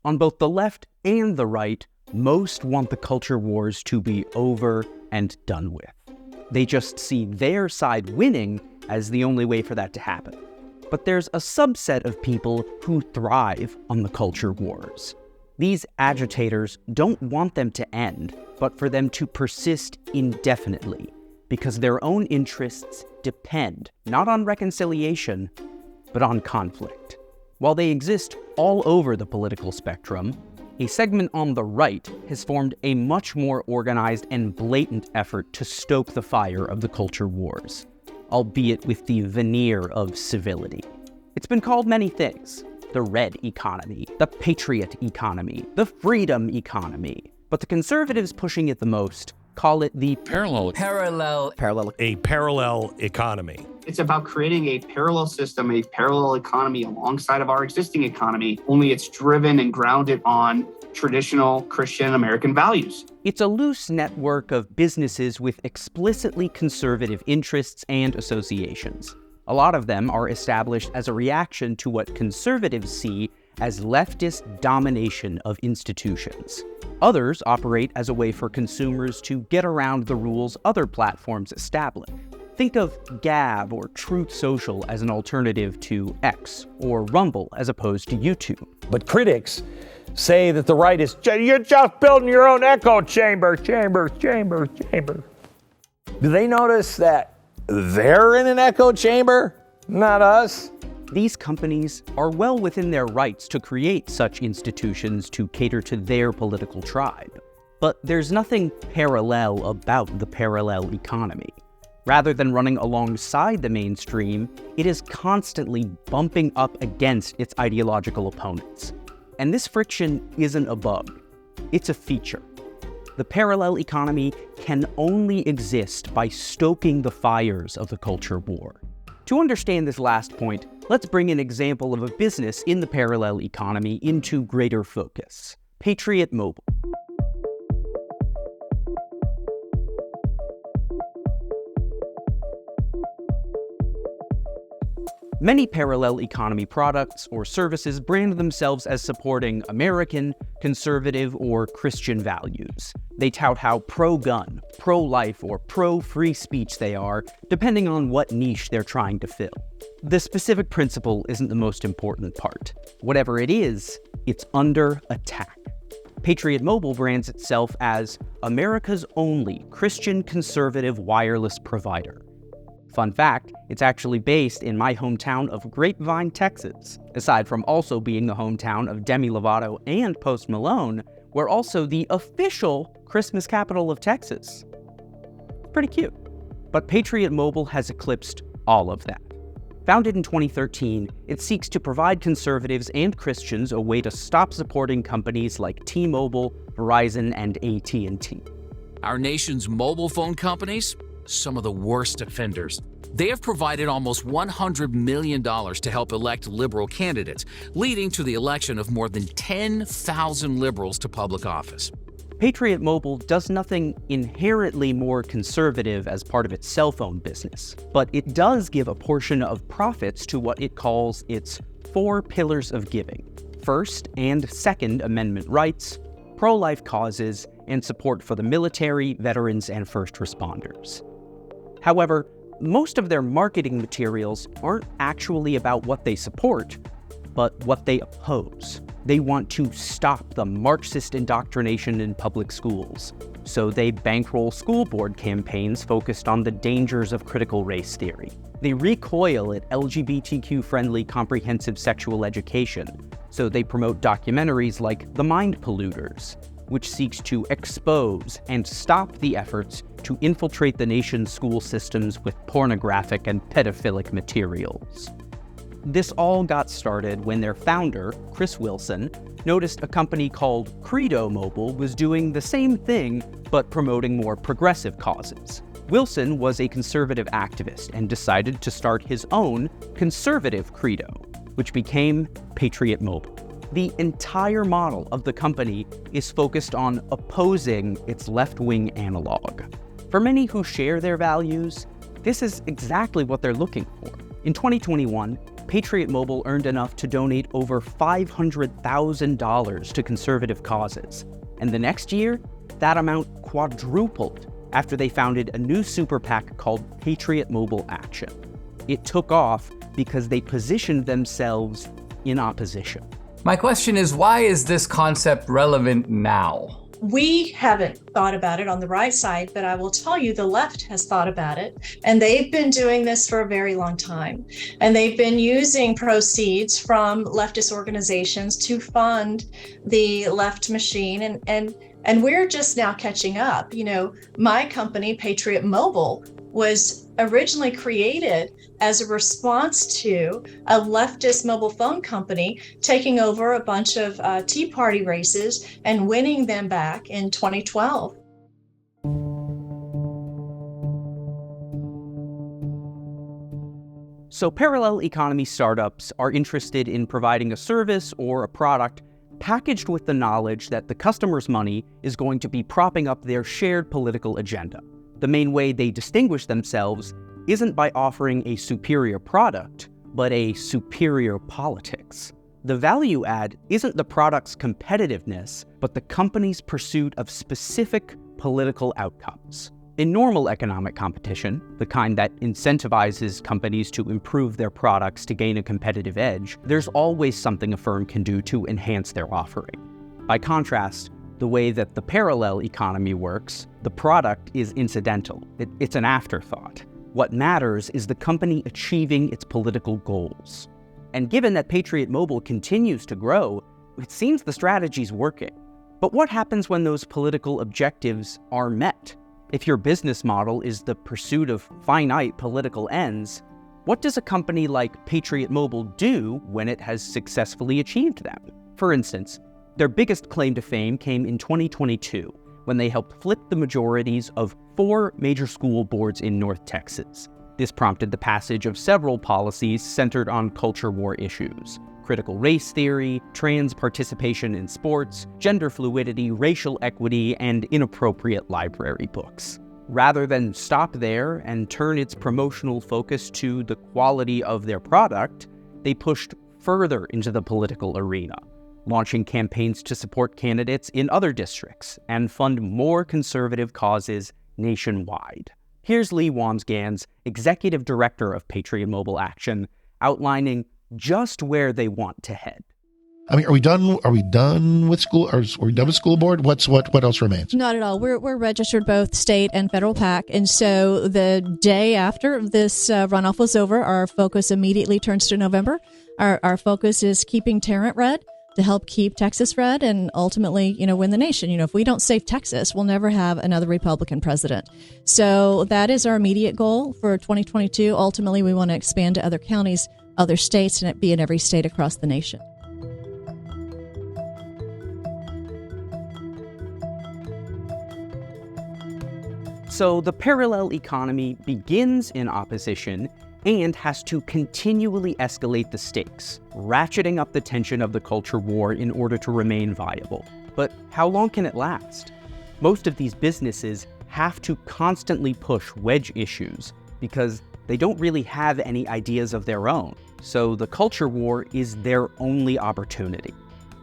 On both the left and the right, most want the culture wars to be over and done with. They just see their side winning as the only way for that to happen. But there's a subset of people who thrive on the culture wars. These agitators don't want them to end, but for them to persist indefinitely, because their own interests depend not on reconciliation, but on conflict. While they exist all over the political spectrum, a segment on the right has formed a much more organized and blatant effort to stoke the fire of the culture wars, albeit with the veneer of civility. It's been called many things: the red economy, the Patriot economy, the freedom economy. But the conservatives pushing it the most call it the parallel economy. It's about creating a parallel system, a parallel economy alongside of our existing economy, only it's driven and grounded on traditional Christian American values. It's a loose network of businesses with explicitly conservative interests and associations. A lot of them are established as a reaction to what conservatives see as leftist domination of institutions. Others operate as a way for consumers to get around the rules other platforms establish. Think of Gab or Truth Social as an alternative to X, or Rumble as opposed to YouTube. But critics say that the right is, you're just building your own echo chamber. Do they notice that they're in an echo chamber, not us? These companies are well within their rights to create such institutions to cater to their political tribe. But there's nothing parallel about the parallel economy. Rather than running alongside the mainstream, it is constantly bumping up against its ideological opponents. And this friction isn't a bug, it's a feature. The parallel economy can only exist by stoking the fires of the culture war. To understand this last point, let's bring an example of a business in the parallel economy into greater focus: Patriot Mobile. Many parallel economy products or services brand themselves as supporting American, conservative, or Christian values. They tout how pro-gun, pro-life, or pro-free speech they are, depending on what niche they're trying to fill. The specific principle isn't the most important part. Whatever it is, it's under attack. Patriot Mobile brands itself as America's only Christian conservative wireless provider. Fun fact, it's actually based in my hometown of Grapevine, Texas. Aside from also being the hometown of Demi Lovato and Post Malone, we're also the official Christmas capital of Texas. Pretty cute. But Patriot Mobile has eclipsed all of that. Founded in 2013, it seeks to provide conservatives and Christians a way to stop supporting companies like T-Mobile, Verizon, and AT&T. Our nation's mobile phone companies, some of the worst offenders. They have provided almost $100 million to help elect liberal candidates, leading to the election of more than 10,000 liberals to public office. Patriot Mobile does nothing inherently more conservative as part of its cell phone business, but it does give a portion of profits to what it calls its 4 pillars of giving: First and Second Amendment rights, pro-life causes, and support for the military, veterans, and first responders. However, most of their marketing materials aren't actually about what they support, but what they oppose. They want to stop the Marxist indoctrination in public schools, so they bankroll school board campaigns focused on the dangers of critical race theory. They recoil at LGBTQ-friendly comprehensive sexual education, so they promote documentaries like The Mind Polluters, which seeks to expose and stop the efforts to infiltrate the nation's school systems with pornographic and pedophilic materials. This all got started when their founder, Chris Wilson, noticed a company called Credo Mobile was doing the same thing, but promoting more progressive causes. Wilson was a conservative activist and decided to start his own conservative credo, which became Patriot Mobile. The entire model of the company is focused on opposing its left-wing analog. For many who share their values, this is exactly what they're looking for. In 2021, Patriot Mobile earned enough to donate over $500,000 to conservative causes. And the next year, that amount quadrupled after they founded a new super PAC called Patriot Mobile Action. It took off because they positioned themselves in opposition. My question is, why is this concept relevant now? We haven't thought about it on the right side, but I will tell you the left has thought about it. And they've been doing this for a very long time. And they've been using proceeds from leftist organizations to fund the left machine. And we're just now catching up. You know, my company, Patriot Mobile, was originally created as a response to a leftist mobile phone company taking over a bunch of Tea Party races and winning them back in 2012. So parallel economy startups are interested in providing a service or a product packaged with the knowledge that the customer's money is going to be propping up their shared political agenda. The main way they distinguish themselves isn't by offering a superior product, but a superior politics. The value add isn't the product's competitiveness, but the company's pursuit of specific political outcomes. In normal economic competition, the kind that incentivizes companies to improve their products to gain a competitive edge, there's always something a firm can do to enhance their offering. By contrast, the way that the parallel economy works, the product is incidental. It's an afterthought. What matters is the company achieving its political goals. And given that Patriot Mobile continues to grow, it seems the strategy's working. But what happens when those political objectives are met? If your business model is the pursuit of finite political ends, what does a company like Patriot Mobile do when it has successfully achieved them? For instance, their biggest claim to fame came in 2022, when they helped flip the majorities of 4 major school boards in North Texas. This prompted the passage of several policies centered on culture war issues: critical race theory, trans participation in sports, gender fluidity, racial equity, and inappropriate library books. Rather than stop there and turn its promotional focus to the quality of their product, they pushed further into the political arena, launching campaigns to support candidates in other districts and fund more conservative causes nationwide. Here's Lee Wamsgans, Executive Director of Patriot Mobile Action, outlining just where they want to head. I mean, are we done with school? Are we done with school board? What else remains? Not at all. We're registered both state and federal PAC, and so the day after this runoff was over, our focus immediately turns to November. Our focus is keeping Tarrant red to help keep Texas red and ultimately, win the nation. If we don't save Texas, we'll never have another Republican president. So that is our immediate goal for 2022. Ultimately, we want to expand to other counties, other states, and it be in every state across the nation. So the parallel economy begins in opposition and has to continually escalate the stakes, ratcheting up the tension of the culture war in order to remain viable. But how long can it last? Most of these businesses have to constantly push wedge issues because they don't really have any ideas of their own. So the culture war is their only opportunity.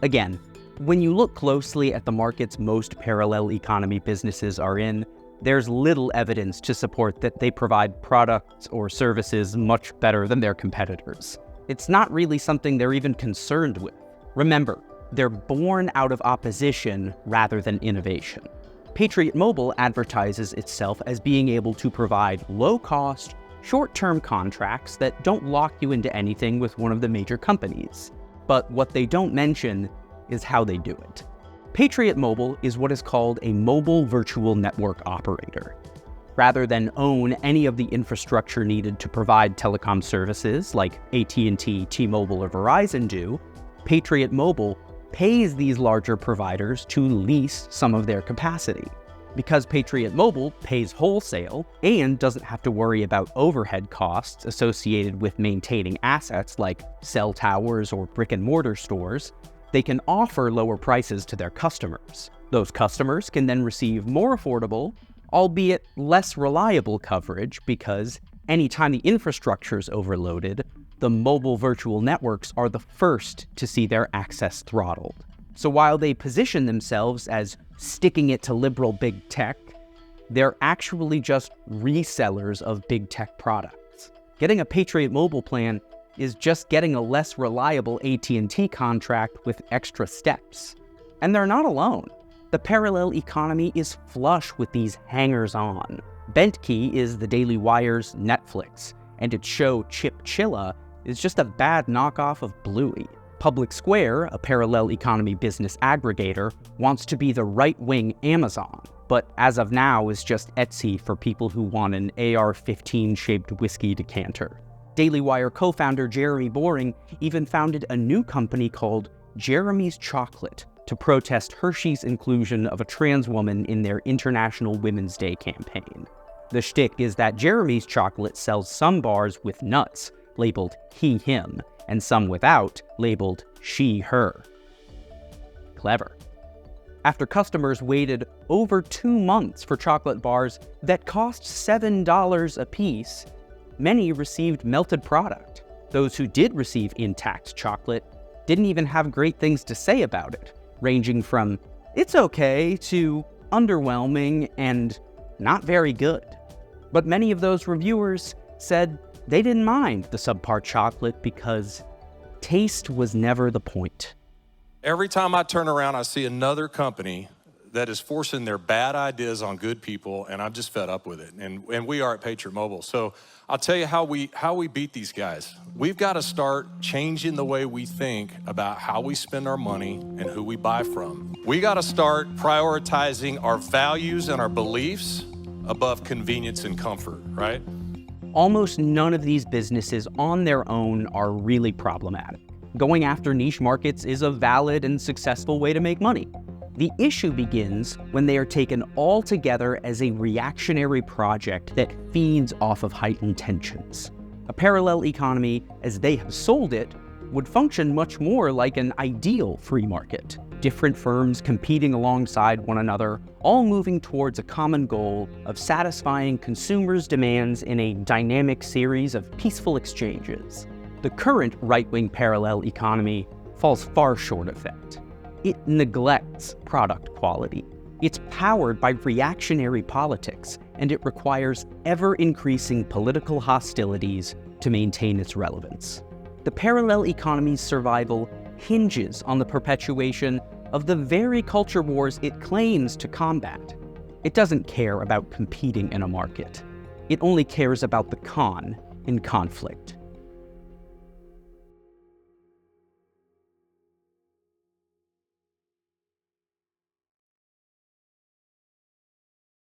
Again, when you look closely at the markets most parallel economy businesses are in, there's little evidence to support that they provide products or services much better than their competitors. It's not really something they're even concerned with. Remember, they're born out of opposition rather than innovation. Patriot Mobile advertises itself as being able to provide low-cost, short-term contracts that don't lock you into anything with one of the major companies. But what they don't mention is how they do it. Patriot Mobile is what is called a mobile virtual network operator. Rather than own any of the infrastructure needed to provide telecom services like AT&T, T-Mobile, or Verizon do, Patriot Mobile pays these larger providers to lease some of their capacity. Because Patriot Mobile pays wholesale and doesn't have to worry about overhead costs associated with maintaining assets like cell towers or brick-and-mortar stores, they can offer lower prices to their customers. Those customers can then receive more affordable, albeit less reliable coverage because Anytime the infrastructure is overloaded, the mobile virtual networks are the first to see their access throttled. So while they position themselves as sticking it to liberal big tech, they're actually just resellers of big tech products. Getting a Patriot mobile plan is just getting a less reliable AT&T contract with extra steps. And they're not alone. The parallel economy is flush with these hangers-on. Bentkey is the Daily Wire's Netflix, and its show Chipchilla is just a bad knockoff of Bluey. Public Square, a parallel economy business aggregator, wants to be the right-wing Amazon, but as of now is just Etsy for people who want an AR-15-shaped whiskey decanter. Daily Wire co-founder Jeremy Boring even founded a new company called Jeremy's Chocolate to protest Hershey's inclusion of a trans woman in their International Women's Day campaign. The shtick is that Jeremy's Chocolate sells some bars with nuts, labeled he, him, and some without, labeled she, her. Clever. After customers waited over 2 months for chocolate bars that cost $7 a piece, many received melted product. Those who did receive intact chocolate didn't even have great things to say about it, ranging from "it's okay" to underwhelming and not very good. But many of those reviewers said they didn't mind the subpar chocolate because taste was never the point. Every time I turn around, I see another company that is forcing their bad ideas on good people, and I'm just fed up with it. And we are at Patriot Mobile. So I'll tell you how we beat these guys. We've got to start changing the way we think about how we spend our money and who we buy from. We got to start prioritizing our values and our beliefs above convenience and comfort, right? Almost none of these businesses on their own are really problematic. Going after niche markets is a valid and successful way to make money. The issue begins when they are taken all together as a reactionary project that feeds off of heightened tensions. A parallel economy, as they have sold it, would function much more like an ideal free market. Different firms competing alongside one another, all moving towards a common goal of satisfying consumers' demands in a dynamic series of peaceful exchanges. The current right-wing parallel economy falls far short of that. It neglects product quality. It's powered by reactionary politics, and it requires ever-increasing political hostilities to maintain its relevance. The parallel economy's survival hinges on the perpetuation of the very culture wars it claims to combat. It doesn't care about competing in a market. It only cares about the con in conflict.